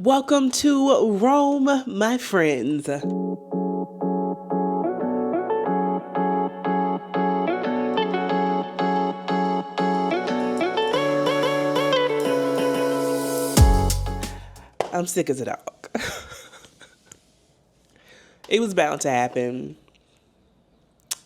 Welcome to Rome, my friends. I'm sick as a dog. It was bound to happen.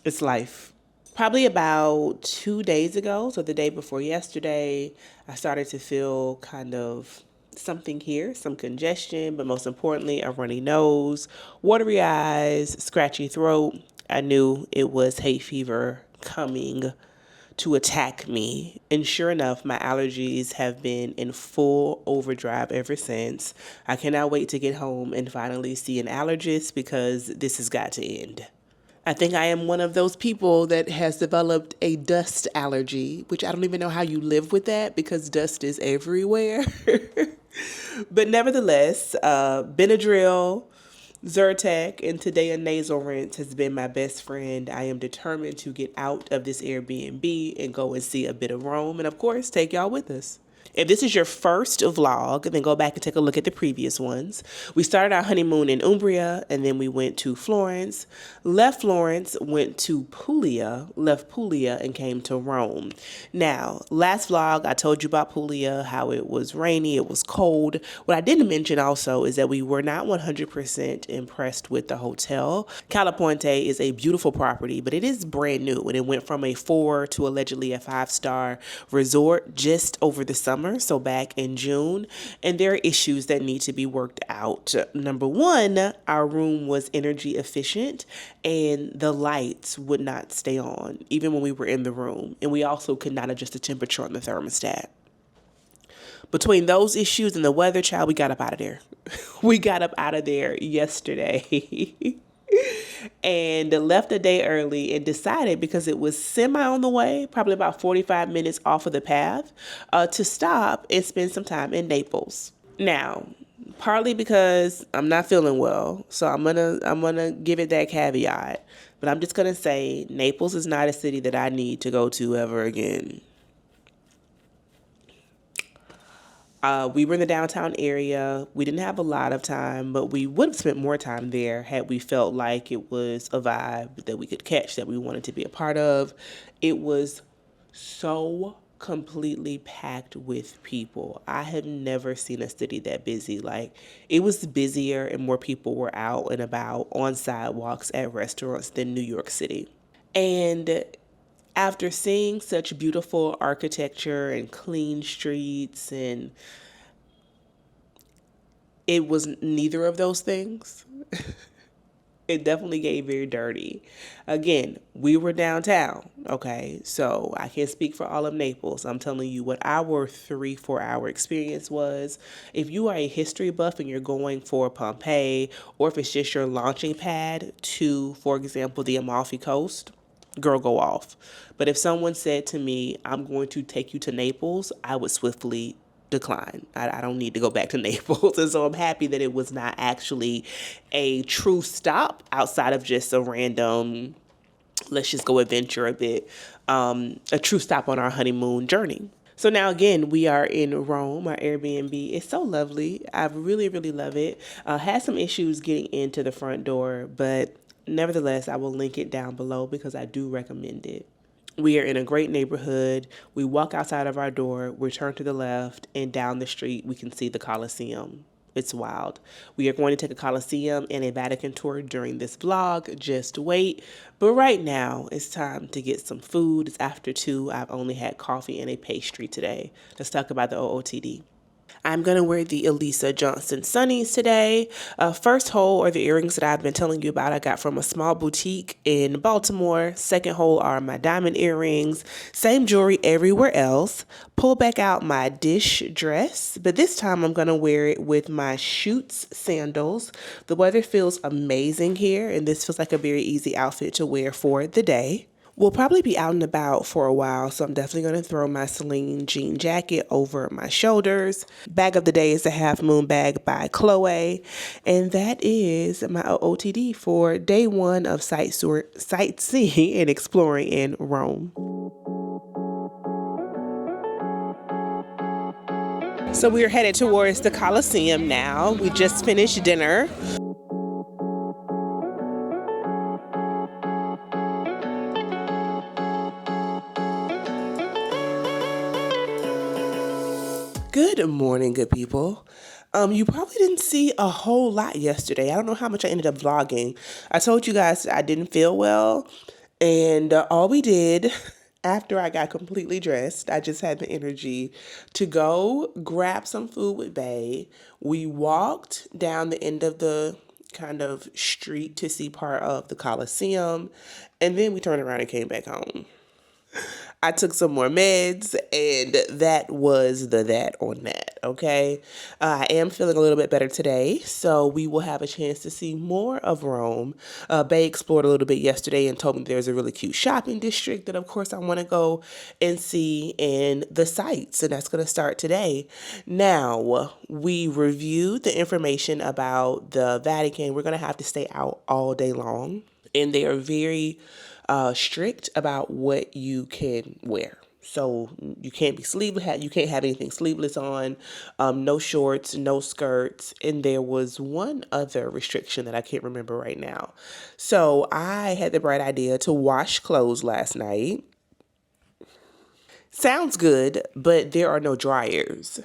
It's life. Probably about 2 days ago, so the day before yesterday, I started to feel kind of something here, some congestion, but most importantly, a runny nose, watery eyes, scratchy throat. I knew it was hay fever coming to attack me. And sure enough, my allergies have been in full overdrive ever since. I cannot wait to get home and finally see an allergist because this has got to end. I think I am one of those people that has developed a dust allergy, which I don't even know how you live with that because dust is everywhere. But nevertheless, Benadryl, Zyrtec, and today a nasal rinse has been my best friend. I am determined to get out of this Airbnb and go and see a bit of Rome and, of course, take y'all with us. If this is your first vlog, then go back and take a look at the previous ones. We started our honeymoon in Umbria, and then we went to Florence, left Florence, went to Puglia, left Puglia, and came to Rome. Now, last vlog, I told you about Puglia, how it was rainy, it was cold. What I didn't mention also is that we were not 100% impressed with the hotel. Calaponte is a beautiful property, but it is brand new, and it went from a 4 to allegedly a 5-star resort just over the summer. So back in June, and there are issues that need to be worked out. Number one, our room was energy efficient and the lights would not stay on even when we were in the room. And we also could not adjust the temperature on the thermostat. Between those issues and the weather, child, we got up out of there. We got up out of there yesterday. And left a day early and decided, because it was semi on the way, probably about 45 minutes off of the path, to stop and spend some time in Naples. Now, partly because I'm not feeling well, so I'm gonna give it that caveat, but I'm just gonna say Naples is not a city that I need to go to ever again. We were in the downtown area. We didn't have a lot of time, but we would have spent more time there had we felt like it was a vibe that we could catch, that we wanted to be a part of. It was so completely packed with people. I have never seen a city that busy. Like, it was busier and more people were out and about on sidewalks at restaurants than New York City. And after seeing such beautiful architecture and clean streets, and it was neither of those things. It definitely gave very dirty. Again, we were downtown, okay? So I can't speak for all of Naples. I'm telling you what our 3-4 hour experience was. If you are a history buff and you're going for Pompeii, or if it's just your launching pad to, for example, the Amalfi Coast, girl, go off. But if someone said to me, I'm going to take you to Naples, I would swiftly decline. I don't need to go back to Naples. And so I'm happy that it was not actually a true stop outside of just a random, let's just go adventure a bit, a true stop on our honeymoon journey. So now again, we are in Rome. Our Airbnb is so lovely. I really, really love it. Had some issues getting into the front door, but nevertheless, I will link it down below because I do recommend it. We are in a great neighborhood. We walk outside of our door, we turn to the left, and down the street we can see the Colosseum. It's wild. We are going to take a Colosseum and a Vatican tour during this vlog. Just wait. But right now, it's time to get some food. It's after 2. I've only had coffee and a pastry today. Let's talk about the OOTD. I'm going to wear the Elisa Johnson Sunnies today. First hole are the earrings that I've been telling you about. I got from a small boutique in Baltimore. Second hole are my diamond earrings. Same jewelry everywhere else. Pull back out my dish dress, but this time I'm going to wear it with my Schutz sandals. The weather feels amazing here, and this feels like a very easy outfit to wear for the day. We'll probably be out and about for a while, so I'm definitely going to throw my Ceine jean jacket over my shoulders. Bag of the day is the Half Moon bag by Chloe, and that is my OOTD for day 1 of sightseeing and exploring in Rome. So we're headed towards the Colosseum now. We just finished dinner. Good morning, good people. You probably didn't see a whole lot yesterday. I don't know how much I ended up vlogging. I told you guys I didn't feel well, and all we did after I got completely dressed, I just had the energy to go grab some food with Bae. We walked down the end of the kind of street to see part of the Colosseum, and then we turned around and came back home. I took some more meds, and that was that on that, okay? I am feeling a little bit better today, so we will have a chance to see more of Rome. Bay explored a little bit yesterday and told me there's a really cute shopping district that, of course, I want to go and see, and the sights, and that's going to start today. Now, we reviewed the information about the Vatican. We're going to have to stay out all day long, and they are very strict about what you can wear. So you can't be sleeveless. You can't have anything sleeveless on. No shorts, no skirts, and there was one other restriction that I can't remember right now. So I had the bright idea to wash clothes last night. Sounds good, but there are no dryers.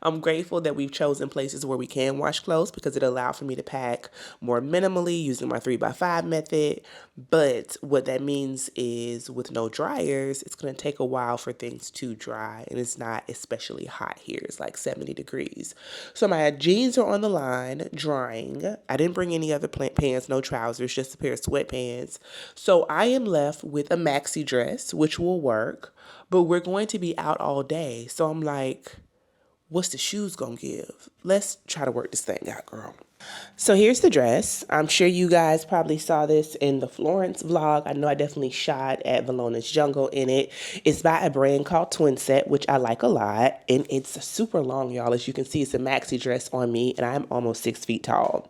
I'm grateful that we've chosen places where we can wash clothes because it allowed for me to pack more minimally using my 3x5 method. But what that means is with no dryers, it's going to take a while for things to dry, and it's not especially hot here. It's like 70 degrees. So my jeans are on the line drying. I didn't bring any other pants, no trousers, just a pair of sweatpants. So I am left with a maxi dress, which will work, but we're going to be out all day. So I'm like, what's the shoes gonna give? Let's try to work this thing out, girl. So here's the dress. I'm sure you guys probably saw this in the Florence vlog. I know I definitely shot at Vallona's Jungle in it. It's by a brand called Twin Set, which I like a lot. And it's super long, y'all. As you can see, it's a maxi dress on me, and I'm almost 6 feet tall.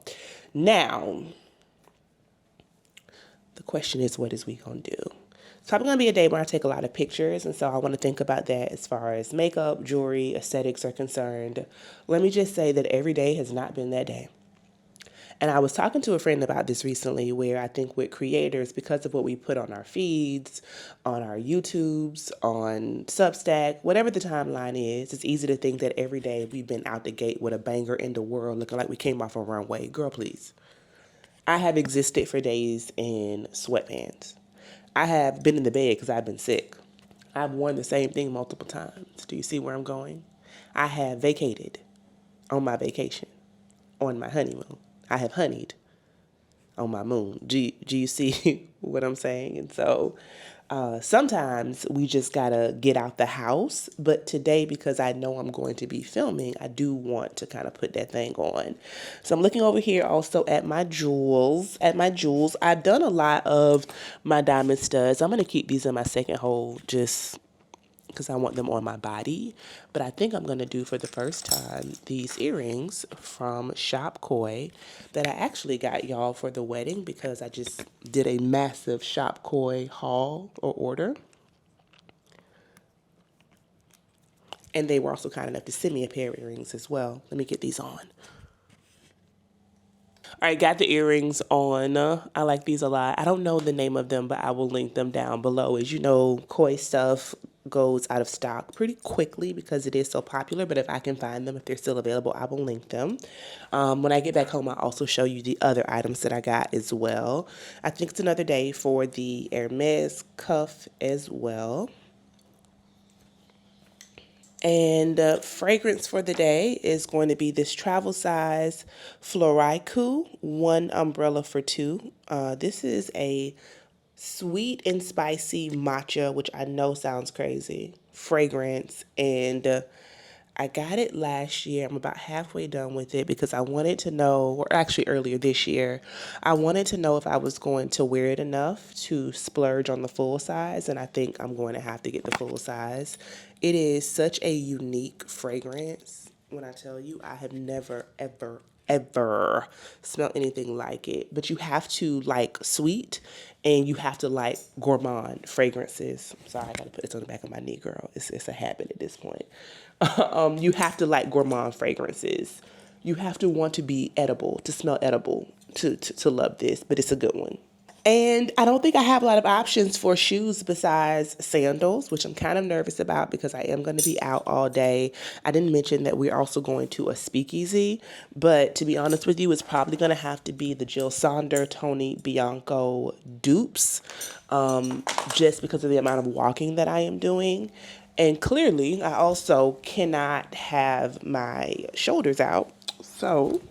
Now, the question is, what is we gonna do? It's probably going to be a day where I take a lot of pictures, and so I want to think about that as far as makeup, jewelry, aesthetics are concerned. Let me just say that every day has not been that day. And I was talking to a friend about this recently where I think with creators, because of what we put on our feeds, on our YouTubes, on Substack, whatever the timeline is, it's easy to think that every day we've been out the gate with a banger in the world looking like we came off a runway. Girl, please. I have existed for days in sweatpants. I have been in the bed because I've been sick. I've worn the same thing multiple times. Do you see where I'm going? I have vacated on my vacation, on my honeymoon. I have honeyed on my moon. Do you see what I'm saying? And so sometimes we just gotta get out the house. But today, because I know I'm going to be filming, I do want to kind of put that thing on. So I'm looking over here also at my jewels. I've done a lot of my diamond studs. I'm gonna keep these in my second hold just because I want them on my body. But I think I'm going to do for the first time these earrings from Shop Koi that I actually got y'all for the wedding because I just did a massive Shop Koi haul or order. And they were also kind enough to send me a pair of earrings as well. Let me get these on. All right, got the earrings on. I like these a lot. I don't know the name of them, but I will link them down below. As you know, Koi stuff goes out of stock pretty quickly because it is so popular, but if I can find them, if they're still available, I will link them. When I get back home, I'll also show you the other items that I got as well. I think it's another day for the Hermes cuff as well. And fragrance for the day is going to be this travel size Floriku, one umbrella for two. This is a sweet and spicy matcha, which I know sounds crazy, fragrance. And I got it last year. I'm about halfway done with it because I wanted to know, or actually earlier this year, I wanted to know if I was going to wear it enough to splurge on the full size, and I think I'm going to have to get the full size. It is such a unique fragrance. when I tell you I have never, ever, ever smelled anything like it. But you have to like sweet and you have to like gourmand fragrances. I'm sorry, I gotta put this on the back of my knee, girl. It's a habit at this point. You have to like gourmand fragrances. You have to want to be edible, to smell edible, to love this, but it's a good one. And I don't think I have a lot of options for shoes besides sandals, which I'm kind of nervous about because I am going to be out all day. I didn't mention that we're also going to a Speakeasy, but to be honest with you, it's probably going to have to be the Jill Sander, Tony Bianco dupes, just because of the amount of walking that I am doing. And clearly, I also cannot have my shoulders out, so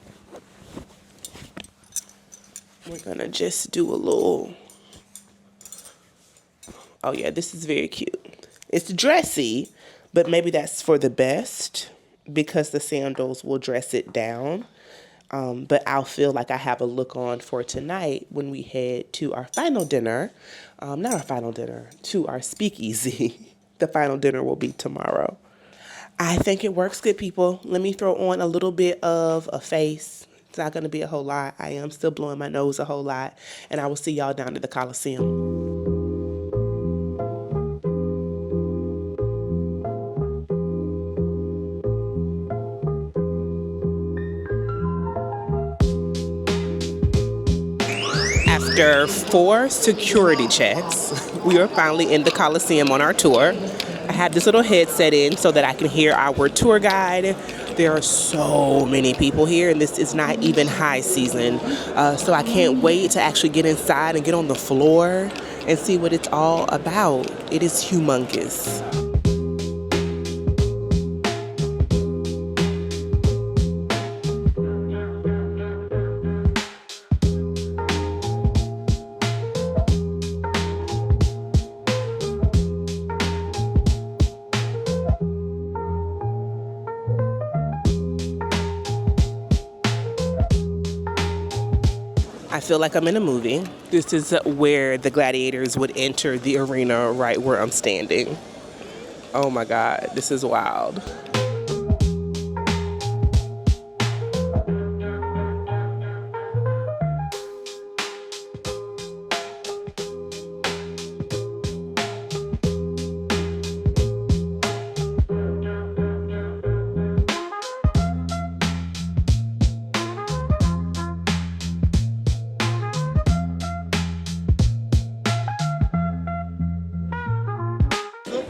we're gonna just do a little, oh yeah, this is very cute. It's dressy, but maybe that's for the best because the sandals will dress it down. But I'll feel like I have a look on for tonight when we head to our final dinner. Not our final dinner, to our speakeasy. The final dinner will be tomorrow. I think it works good, people. Let me throw on a little bit of a face. It's not going to be a whole lot. I am still blowing my nose a whole lot. And I will see y'all down at the Colosseum. After 4 security checks, we are finally in the Colosseum on our tour. I have this little headset in so that I can hear our tour guide. There are so many people here, and this is not even high season. So I can't wait to actually get inside and get on the floor and see what it's all about. It is humongous. I feel like I'm in a movie. This is where the gladiators would enter the arena right where I'm standing. Oh my God, this is wild.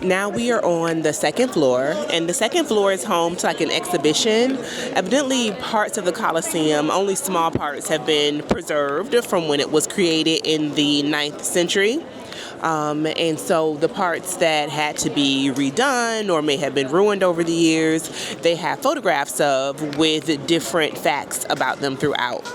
Now we are on the second floor, and the second floor is home to like an exhibition. Evidently, parts of the Colosseum, only small parts, have been preserved from when it was created in the 9th century. And so the parts that had to be redone or may have been ruined over the years, they have photographs of with different facts about them throughout.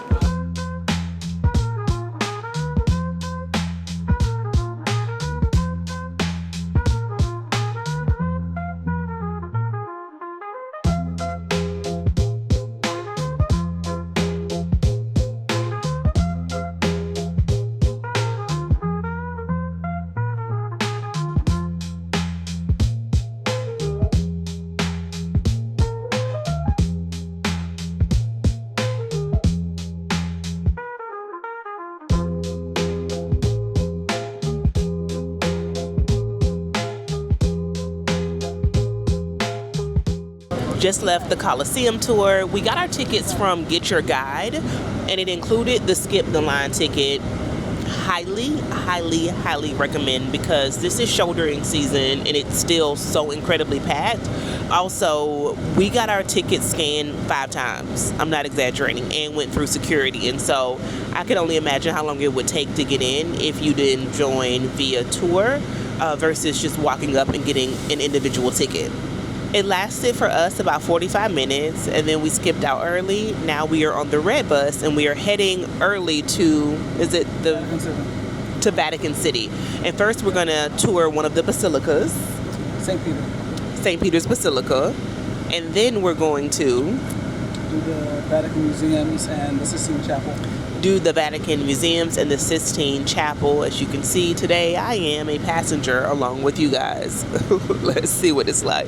Just left the Colosseum tour. We got our tickets from Get Your Guide, and it included the Skip the Line ticket. Highly, highly, highly recommend, because this is shouldering season and it's still so incredibly packed. Also, we got our tickets scanned 5 times. I'm not exaggerating, and went through security. And so I can only imagine how long it would take to get in if you didn't join via tour versus just walking up and getting an individual ticket. It lasted for us about 45 minutes, and then we skipped out early. Now we are on the red bus, and we are heading early to, to Vatican City. And first we're going to tour one of the basilicas. St. Peter's Basilica. And then we're going to do the Vatican Museums and the Sistine Chapel. As you can see, today I am a passenger along with you guys. Let's see what it's like.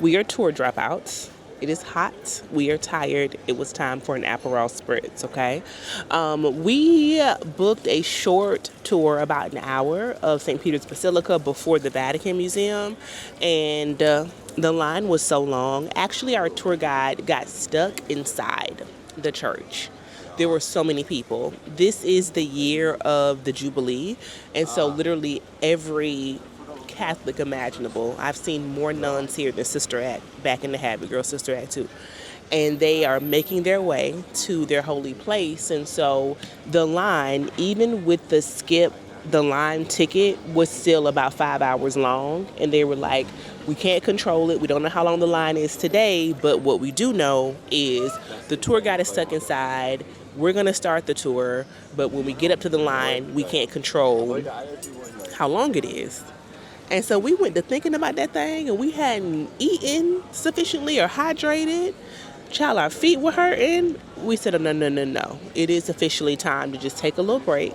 We are tour dropouts. It is hot. We are tired. It was time for an Aperol spritz, okay? We booked a short tour, about an hour, of St. Peter's Basilica before the Vatican Museum, and the line was so long. Actually, our tour guide got stuck inside the church. There were so many people. This is the year of the Jubilee, and so literally every Catholic imaginable. I've seen more nuns here than Sister Act back in the Habit Girl, Sister Act too. And they are making their way to their holy place. And so the line, even with the line ticket was still about 5 hours long. And they were like, we can't control it. We don't know how long the line is today. But what we do know is the tour guide is stuck inside. We're going to start the tour. But when we get up to the line, we can't control how long it is. And so we went to thinking about that thing, and we hadn't eaten sufficiently or hydrated. Child, our feet were hurting. We said, oh, no. It is officially time to just take a little break,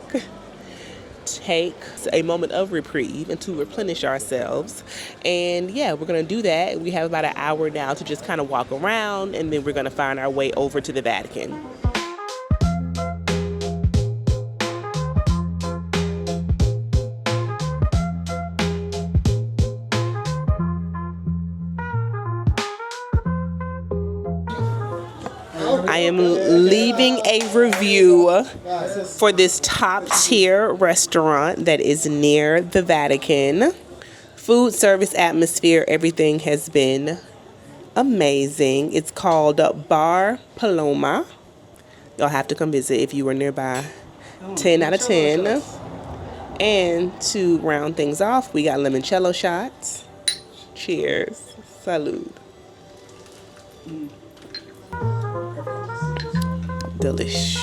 take a moment of reprieve, and to replenish ourselves. And yeah, we're going to do that. We have about an hour now to just kind of walk around, and then we're going to find our way over to the Vatican. I am leaving a review for this top tier restaurant that is near the Vatican. Food, service, atmosphere, everything has been amazing. It's called Bar Paloma. Y'all have to come visit if you are nearby. 10 out of 10. And to round things off, we got limoncello shots. Cheers. Salud. Delish.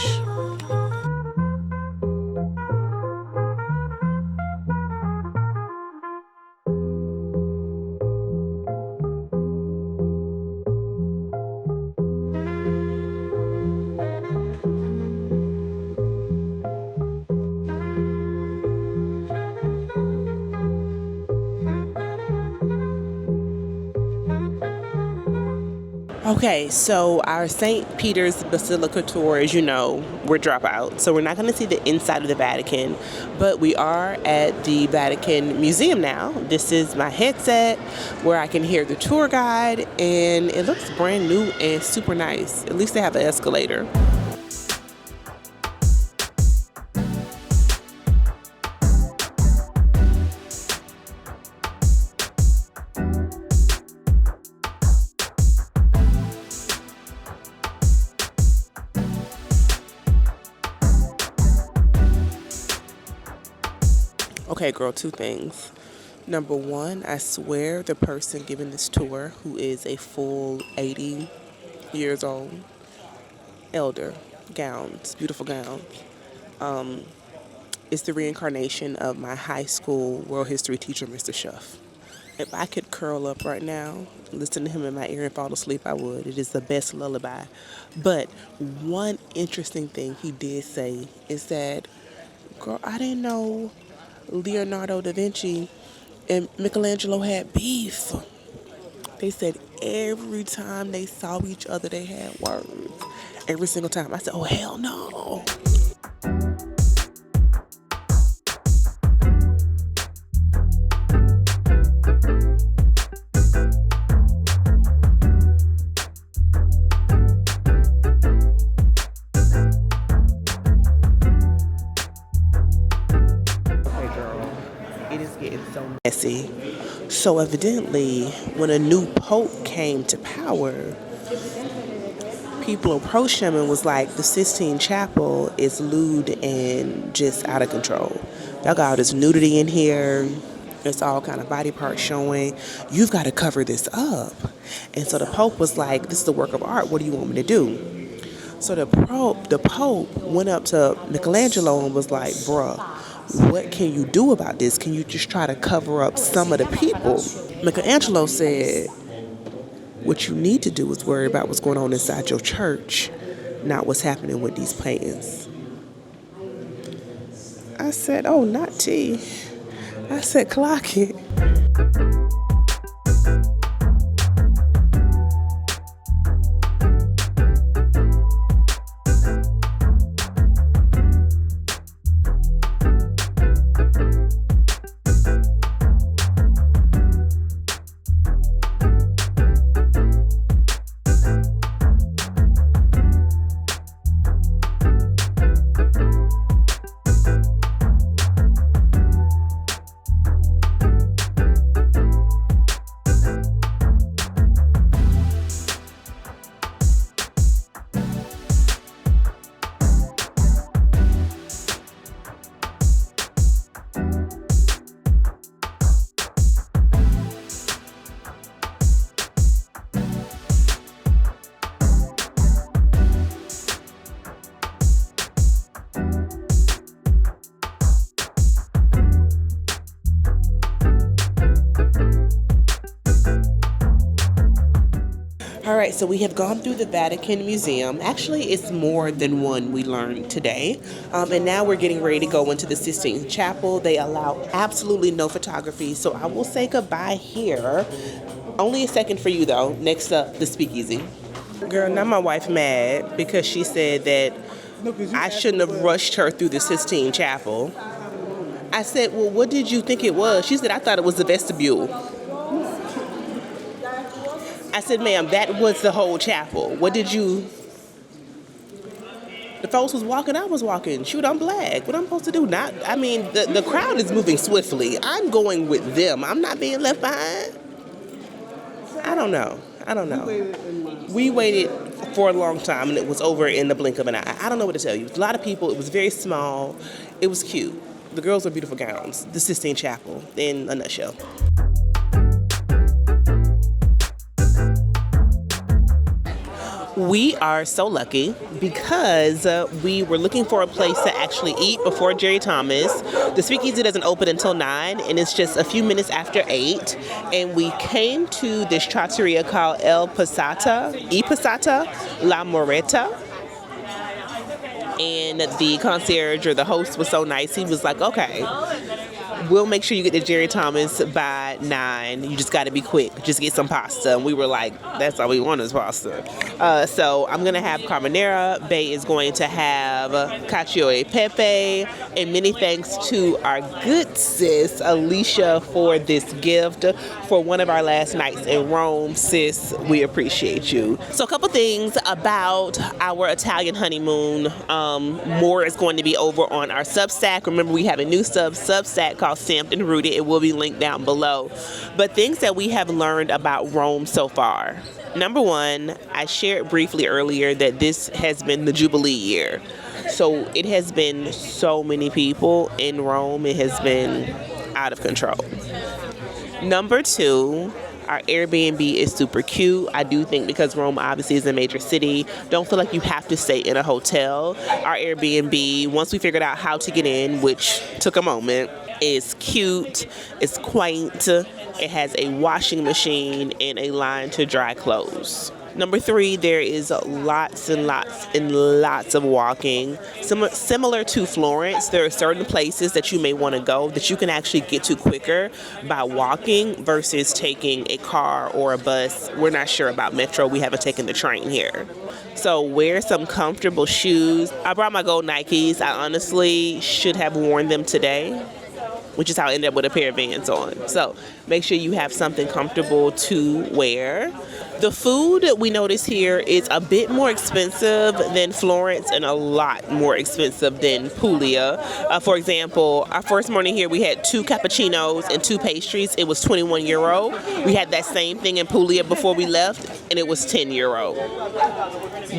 Okay, so our St. Peter's Basilica tour, as you know, we're dropout. So we're not going to see the inside of the Vatican, but we are at the Vatican Museum now. This is my headset where I can hear the tour guide, and it looks brand new and super nice. At least they have an escalator. Okay, girl, two things. Number one, I swear the person giving this tour, who is a full 80 years old, elder, gowns, beautiful gowns, is the reincarnation of my high school world history teacher, Mr. Shuff. If I could curl up right now, listen to him in my ear and fall asleep, I would. It is the best lullaby. But one interesting thing he did say is that, girl, I didn't know Leonardo da Vinci and Michelangelo had beef. They said every time they saw each other, they had words. Every single time. I said, oh, hell no. Messy. So evidently, when a new pope came to power, people approached him and was like, the Sistine Chapel is lewd and just out of control. Y'all got all this nudity in here. It's all kind of body parts showing. You've got to cover this up. And so the Pope was like, this is the work of art. What do you want me to do? So the Pope went up to Michelangelo and was like, bruh, what can you do about this? Can you just try to cover up some of the people? Michelangelo said, what you need to do is worry about what's going on inside your church, not what's happening with these paintings. I said, oh, not tea. I said, clock it. All right, so we have gone through the Vatican Museum. Actually, it's more than one we learned today. And now we're getting ready to go into the Sistine Chapel. They allow absolutely no photography, so I will say goodbye here. Only a second for you, though. Next up, the Speakeasy. Girl, now my wife mad because she said that I shouldn't have rushed her through the Sistine Chapel. I said, well, what did you think it was? She said, I thought it was the vestibule. I said, ma'am, that was the whole chapel. What did you... The folks was walking, I was walking. Shoot, I'm black. What I'm supposed to do? The crowd is moving swiftly. I'm going with them. I'm not being left behind. I don't know. We waited for a long time, and it was over in the blink of an eye. I don't know what to tell you. A lot of people. It was very small. It was cute. The girls were beautiful gowns. The Sistine Chapel, in a nutshell. We are so lucky because we were looking for a place to actually eat before Jerry Thomas. The Speakeasy doesn't open until 9, and it's just a few minutes after 8. And we came to this trattoria called E Passata La Moretta. And the concierge or the host was so nice. He was like, okay, we'll make sure you get to Jerry Thomas by 9. You just got to be quick. Just get some pasta. And we were like, that's all we want is pasta. So I'm going to have carbonara. Bay is going to have cacio e pepe. And many thanks to our good sis, Alicia, for this gift for one of our last nights in Rome. Sis, we appreciate you. So a couple things about our Italian honeymoon. More is going to be over on our Substack. Remember, we have a new Substack called Stamped and Rooted. It will be linked down below. But things that we have learned about Rome so far. Number one, I shared briefly earlier that this has been the Jubilee year. So it has been so many people in Rome. It has been out of control. Number two, our Airbnb is super cute. I do think because Rome obviously is a major city, don't feel like you have to stay in a hotel. Our Airbnb, once we figured out how to get in, which took a moment, is cute, it's quaint, it has a washing machine and a line to dry clothes. Number three, there is lots and lots of walking. Similar to Florence, there are certain places that you may want to go that you can actually get to quicker by walking versus taking a car or a bus. We're not sure about metro. We haven't taken the train here. So wear some comfortable shoes. I brought my gold Nikes. I honestly should have worn them today, which is how I ended up with a pair of Vans on. So make sure you have something comfortable to wear. The food we notice here is a bit more expensive than Florence and a lot more expensive than Puglia. For example, our first morning here, we had 2 cappuccinos and 2 pastries. It was €21. We had that same thing in Puglia before we left, and it was €10.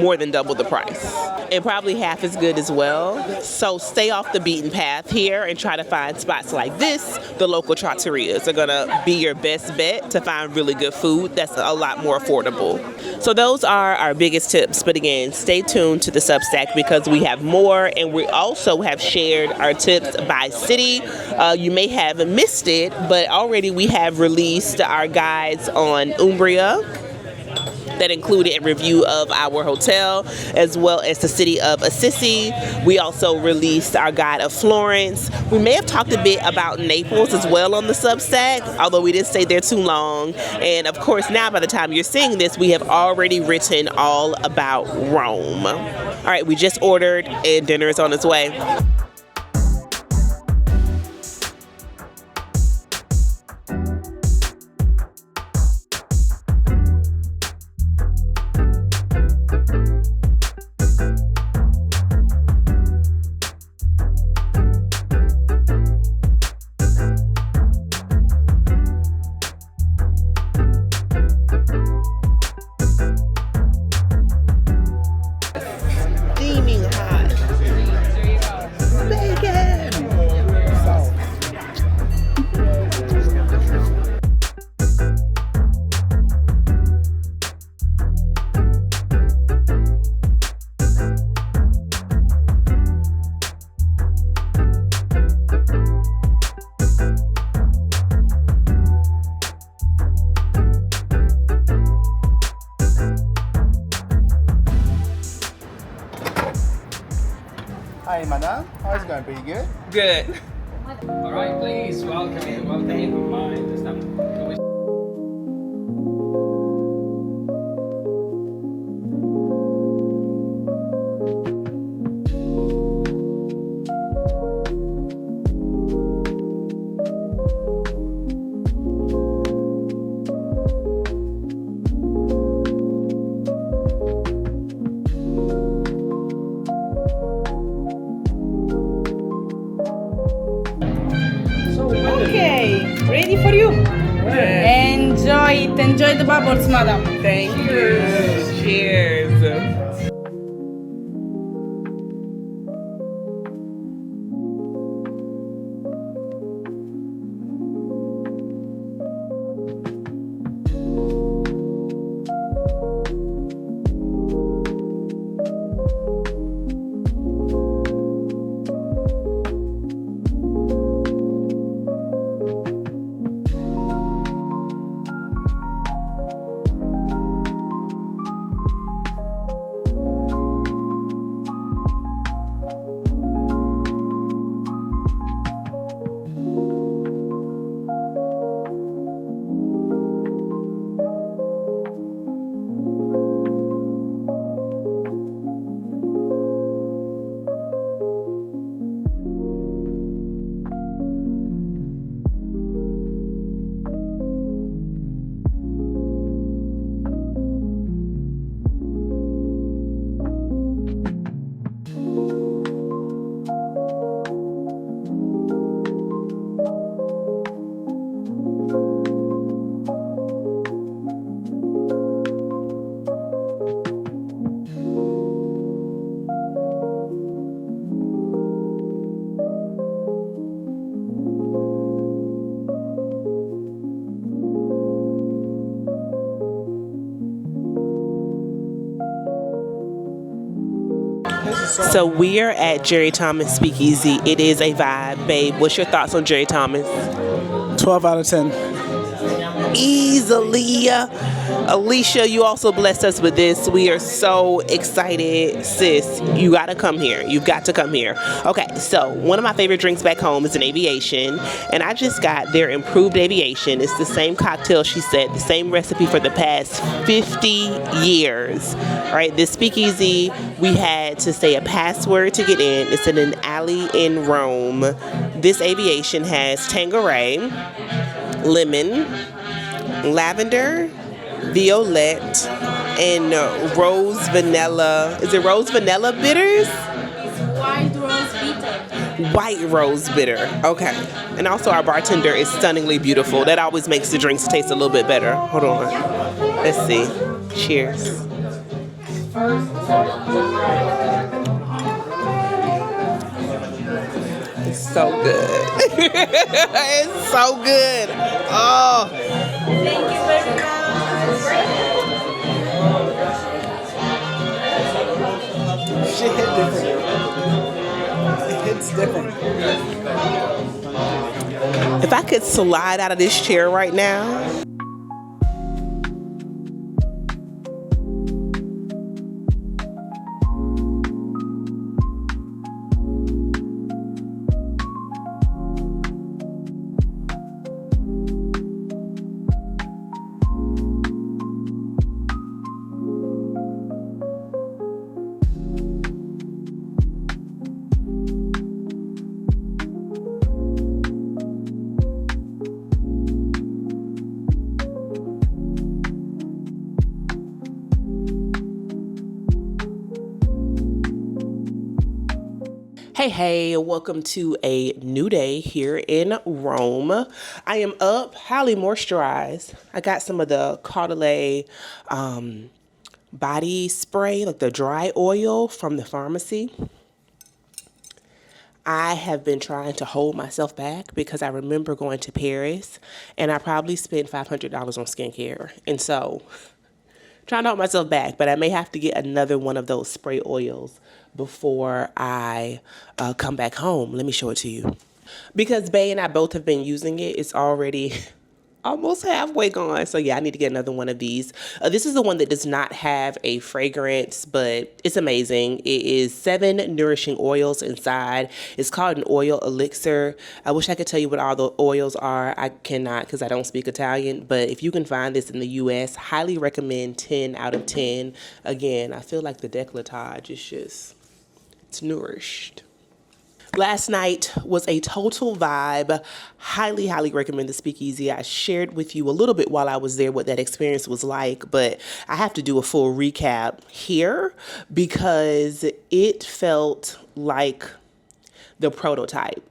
More than double the price. And probably half as good as well. So stay off the beaten path here and try to find spots like this. The local trattorias are gonna be your best bet to find really good food that's a lot more affordable. So those are our biggest tips. But again, stay tuned to the Substack because we have more, and we also have shared our tips by city. You may have missed it, but already we have released our guides on Umbria. That included a review of our hotel as well as the city of Assisi. We also released our guide of Florence. We may have talked a bit about Naples as well on the Substack, although we didn't stay there too long. And of course, now by the time you're seeing this, we have already written all about Rome. All right, we just ordered and dinner is on its way. That's going pretty good. Good. All right, please welcome in my Okay, ready for you. Enjoy it. Enjoy the bubbles, madam. Thank you. Cheers. So we are at Jerry Thomas Speakeasy. It is a vibe, babe. What's your thoughts on Jerry Thomas? 12 out of 10. Easily. Alicia, you also blessed us with this. We are so excited, sis. You gotta come here. You've got to come here. Okay, so one of my favorite drinks back home is an aviation, and I just got their improved aviation. It's the same cocktail, she said, the same recipe for the past 50 years. All right, this speakeasy, we had to say a password to get in. It's in an alley in Rome. This aviation has Tanqueray, lemon, lavender, violette, and rose vanilla. Is it rose vanilla bitters? White rose bitter. White rose bitter. Okay. And also our bartender is stunningly beautiful. That always makes the drinks taste a little bit better. Hold on. Let's see. Cheers. It's so good. It's so good. Oh. Thank you very much. Shit hit different. It hits different. If I could slide out of this chair right now. Hey, welcome to a new day here in Rome. I am up, highly moisturized. I got some of the Caudalie body spray, like the dry oil from the pharmacy. I have been trying to hold myself back because I remember going to Paris and I probably spent $500 on skincare. And so, trying to hold myself back, but I may have to get another one of those spray oils before I come back home. Let me show it to you. Because Bay and I both have been using it. It's already almost halfway gone. So yeah, I need to get another one of these. This is the one that does not have a fragrance, but it's amazing. It is 7 nourishing oils inside. It's called an oil elixir. I wish I could tell you what all the oils are. I cannot because I don't speak Italian. But if you can find this in the U.S., highly recommend. 10 out of 10. Again, I feel like the décolletage is just, it's nourished. Last night was a total vibe. Highly, highly recommend the Speakeasy. I shared with you a little bit while I was there what that experience was like, but I have to do a full recap here because it felt like the prototype.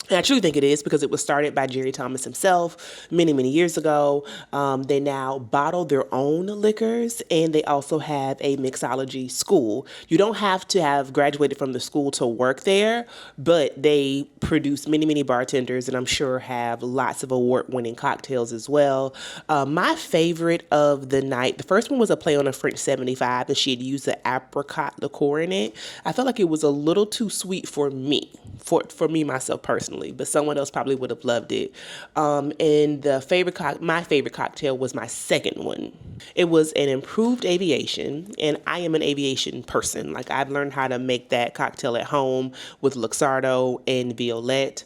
And I truly think it is because it was started by Jerry Thomas himself many, many years ago. They now bottle their own liquors, and they also have a mixology school. You don't have to have graduated from the school to work there, but they produce many, many bartenders, and I'm sure have lots of award-winning cocktails as well. My favorite of the night, the first one was a play on a French 75, and she had used the apricot liqueur in it. I felt like it was a little too sweet for me, for me myself personally, but someone else probably would have loved it. And my favorite cocktail was my second one. It was an improved aviation, and I am an aviation person. Like, I've learned how to make that cocktail at home with Luxardo and Violette.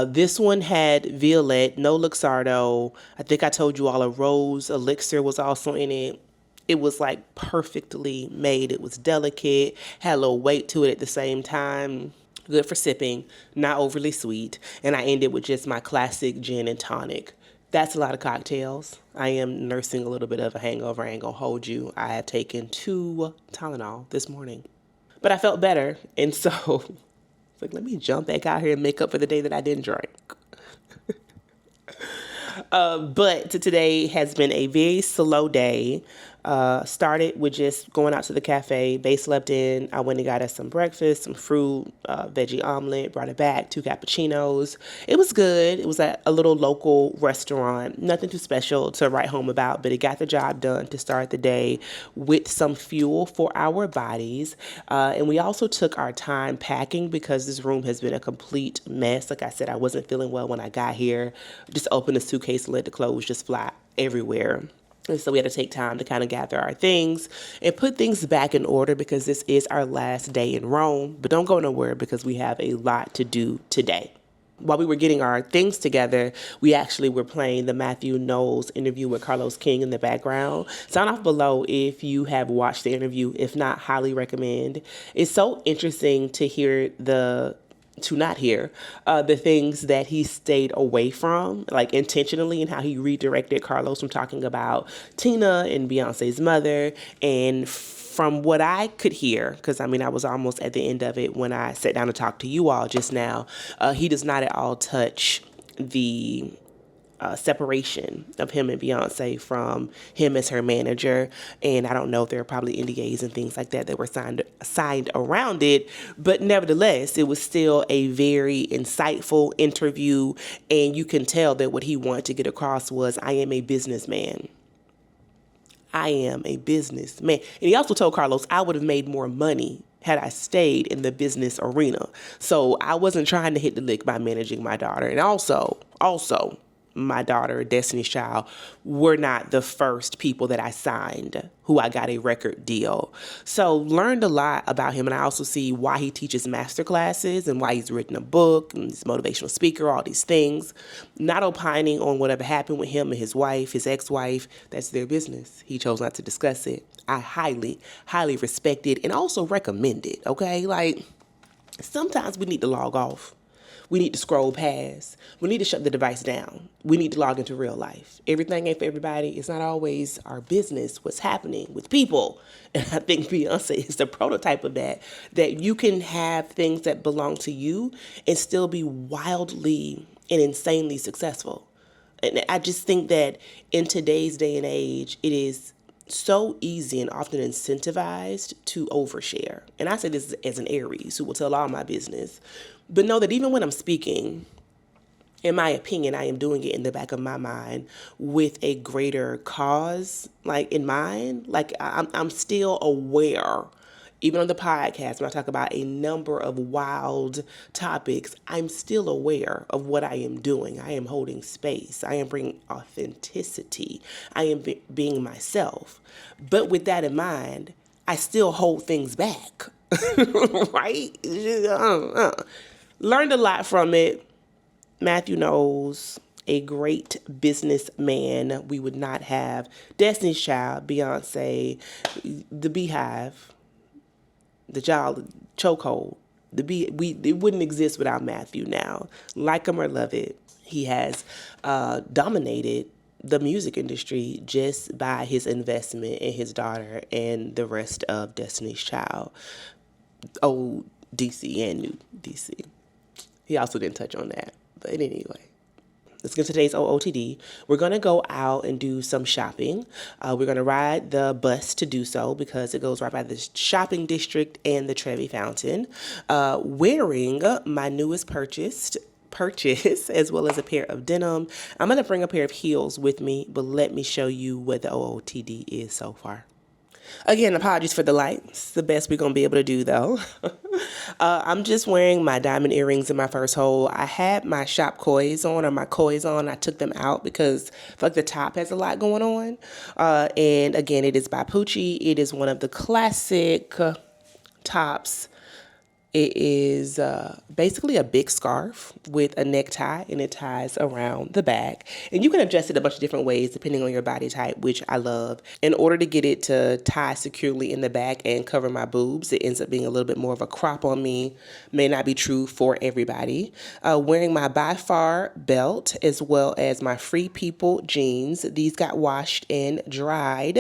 This one had Violette, no Luxardo. I think I told you all a rose elixir was also in it. It was like perfectly made. It was delicate, had a little weight to it at the same time. Good for sipping, not overly sweet. And I ended with just my classic gin and tonic. That's a lot of cocktails. I am nursing a little bit of a hangover. I ain't gonna hold you. I have taken 2 Tylenol this morning. But I felt better. And so, it's like, let me jump back out here and make up for the day that I didn't drink. But today has been a very slow day. Started with just going out to the cafe. Bae slept in. I went and got us some breakfast, some fruit, veggie omelet, brought it back, 2 cappuccinos. It was good. It was at a little local restaurant. Nothing too special to write home about, but it got the job done to start the day with some fuel for our bodies. And we also took our time packing because this room has been a complete mess. Like I said, I wasn't feeling well when I got here. Just opened the suitcase and let the clothes just fly everywhere. And so we had to take time to kind of gather our things and put things back in order because this is our last day in Rome. But don't go nowhere because we have a lot to do today. While we were getting our things together, we actually were playing the Matthew Knowles interview with Carlos King in the background. Sound off below if you have watched the interview. If not, highly recommend. It's so interesting to not hear the things that he stayed away from, like intentionally, and how he redirected Carlos from talking about Tina and Beyonce's mother. And from what I could hear, because I mean, I was almost at the end of it when I sat down to talk to you all just now, he does not at all touch the separation of him and Beyonce from him as her manager. And I don't know if there are probably NDAs and things like that were signed around it, but nevertheless, it was still a very insightful interview. And you can tell that what he wanted to get across was, I am a businessman. I am a businessman. And he also told Carlos, I would have made more money had I stayed in the business arena. So I wasn't trying to hit the lick by managing my daughter. And also, my daughter, Destiny's Child, were not the first people that I signed who I got a record deal. So learned a lot about him. And I also see why he teaches master classes and why he's written a book and he's a motivational speaker, all these things. Not opining on whatever happened with him and his wife, his ex-wife. That's their business. He chose not to discuss it. I highly, highly respect it and also recommend it, okay? Like, sometimes we need to log off. We need to scroll past. We need to shut the device down. We need to log into real life. Everything ain't for everybody. It's not always our business, what's happening with people. And I think Beyonce is the prototype of that you can have things that belong to you and still be wildly and insanely successful. And I just think that in today's day and age, it is so easy and often incentivized to overshare. And I say this as an Aries who will tell all my business. But know that even when I'm speaking, in my opinion, I am doing it in the back of my mind with a greater cause, like in mind. Like I'm still aware Even on the podcast, when I talk about a number of wild topics, I'm still aware of what I am doing. I am holding space. I am bringing authenticity. I am being myself. But with that in mind, I still hold things back, right? Learned a lot from it. Matthew knows, a great businessman. We would not have Destiny's Child, Beyonce, the Beehive, the Child Chokehold. It wouldn't exist without Matthew now. Like him or love it, he has dominated the music industry just by his investment in his daughter and the rest of Destiny's Child, old DC and new DC. He also didn't touch on that, but anyway. Let's get to today's OOTD. We're going to go out and do some shopping. We're going to ride the bus to do so because it goes right by the shopping district and the Trevi Fountain. Wearing my newest purchase as well as a pair of denim. I'm going to bring a pair of heels with me, but let me show you what the OOTD is so far. Again, apologies for the lights. The best we're going to be able to do, though. I'm just wearing my diamond earrings in my first hole. I had my shop kois on, or my kois on. I took them out because I feel like the top has a lot going on. And again, it is by Pucci. It is one of the classic tops. It is basically a big scarf with a necktie, and it ties around the back. And you can adjust it a bunch of different ways depending on your body type, which I love. In order to get it to tie securely in the back and cover my boobs, it ends up being a little bit more of a crop on me. May not be true for everybody. Wearing my By Far belt as well as my Free People jeans. These got washed and dried.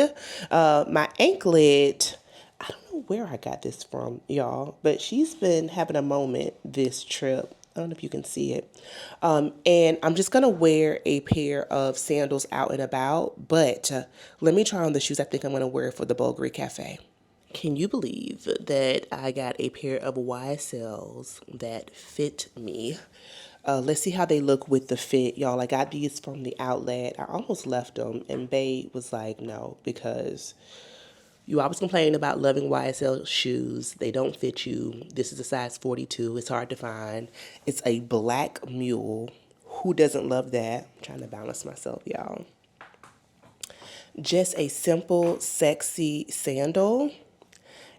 My anklet, I don't know where I got this from, y'all, but she's been having a moment this trip. I don't know if you can see it. And I'm just going to wear a pair of sandals out and about, but let me try on the shoes I think I'm going to wear for the Bvlgari Cafe. Can you believe that I got a pair of YSLs that fit me? Let's see how they look with the fit, y'all. I got these from the outlet. I almost left them, and Bae was like, no, because you always complain about loving YSL shoes. They don't fit you. This is a size 42. It's hard to find. It's a black mule. Who doesn't love that? I'm trying to balance myself, y'all. Just a simple, sexy sandal.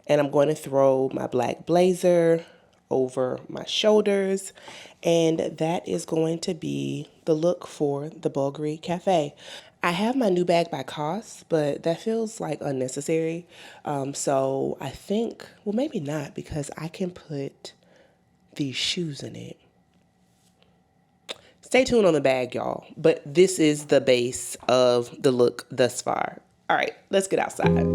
And I'm going to throw my black blazer over my shoulders. And that is going to be the look for the Bvlgari Cafe. I have my new bag by COS, but that feels like unnecessary. So I think, well, maybe not, because I can put these shoes in it. Stay tuned on the bag, y'all. But this is the base of the look thus far. All right, let's get outside.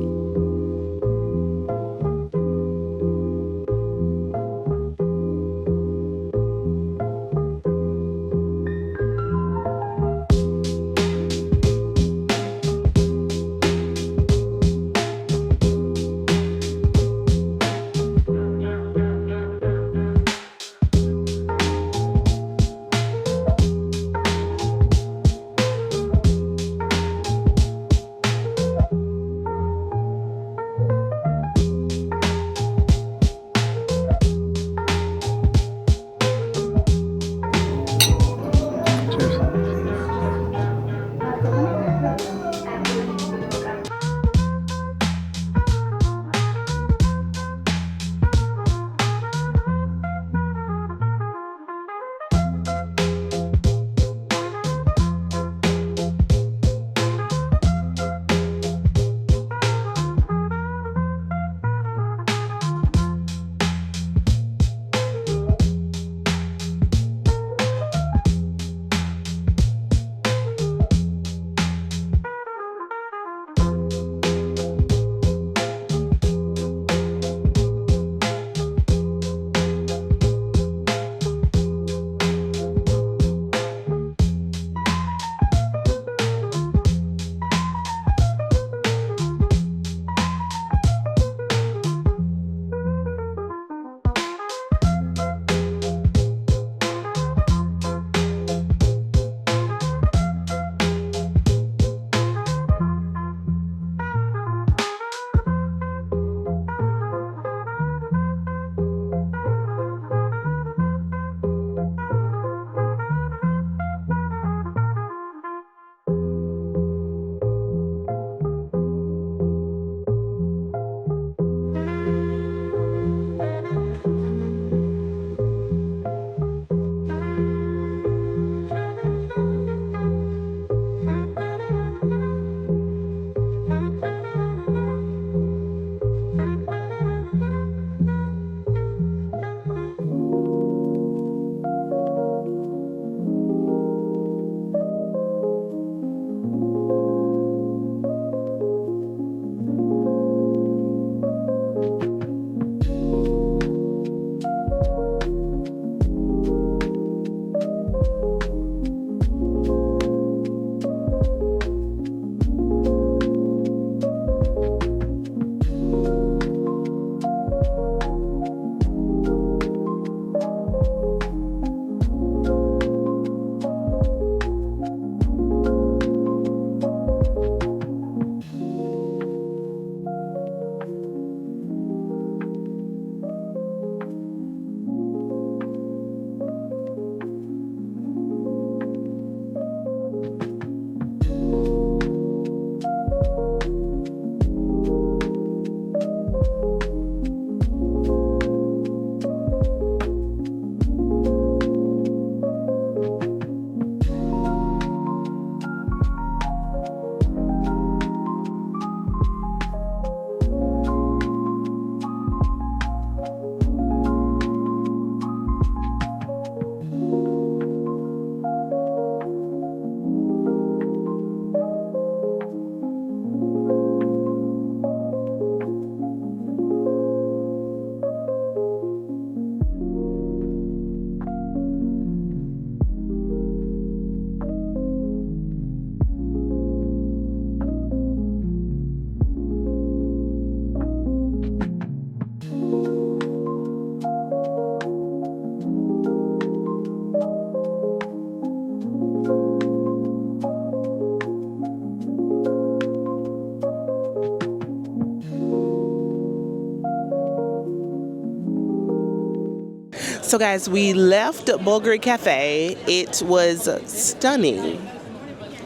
So guys, we left Bvlgari Cafe. It was stunning.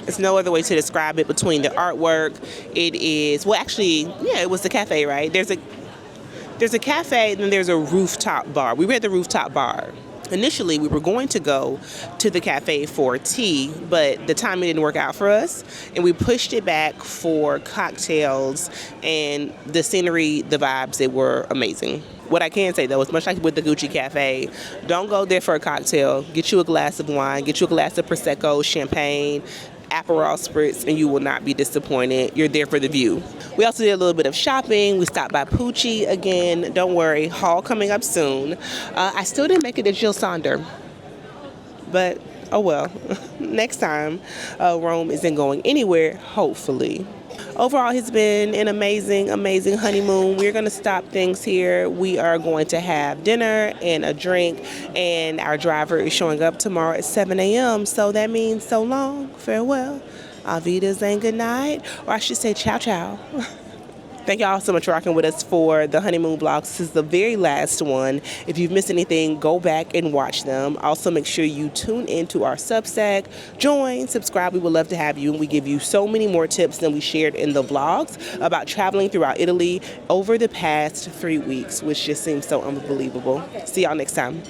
There's no other way to describe it between the artwork. It is, well actually, yeah, it was the cafe, right? There's a cafe and then there's a rooftop bar. We were at the rooftop bar. Initially, we were going to go to the cafe for tea, but the timing didn't work out for us, and we pushed it back for cocktails, and the scenery, the vibes, they were amazing. What I can say, though, is much like with the Gucci Cafe, don't go there for a cocktail. Get you a glass of wine, get you a glass of Prosecco, champagne, Aperol spritz, and you will not be disappointed. You're there for the view. We also did a little bit of shopping. We stopped by Puglia again. Don't worry, haul coming up soon. I still didn't make it to Jill Sonder, but oh well. Next time, Rome isn't going anywhere, hopefully. Overall, it's been an amazing, amazing honeymoon. We're going to stop things here. We are going to have dinner and a drink, and our driver is showing up tomorrow at 7 a.m. So that means so long, farewell, Alvidas, and good night, or I should say ciao, ciao. Thank y'all so much for rocking with us for the honeymoon vlogs. This is the very last one. If you've missed anything, go back and watch them. Also, make sure you tune into our Substack, join, subscribe. We would love to have you. And we give you so many more tips than we shared in the vlogs about traveling throughout Italy over the past 3 weeks, which just seems so unbelievable. See y'all next time.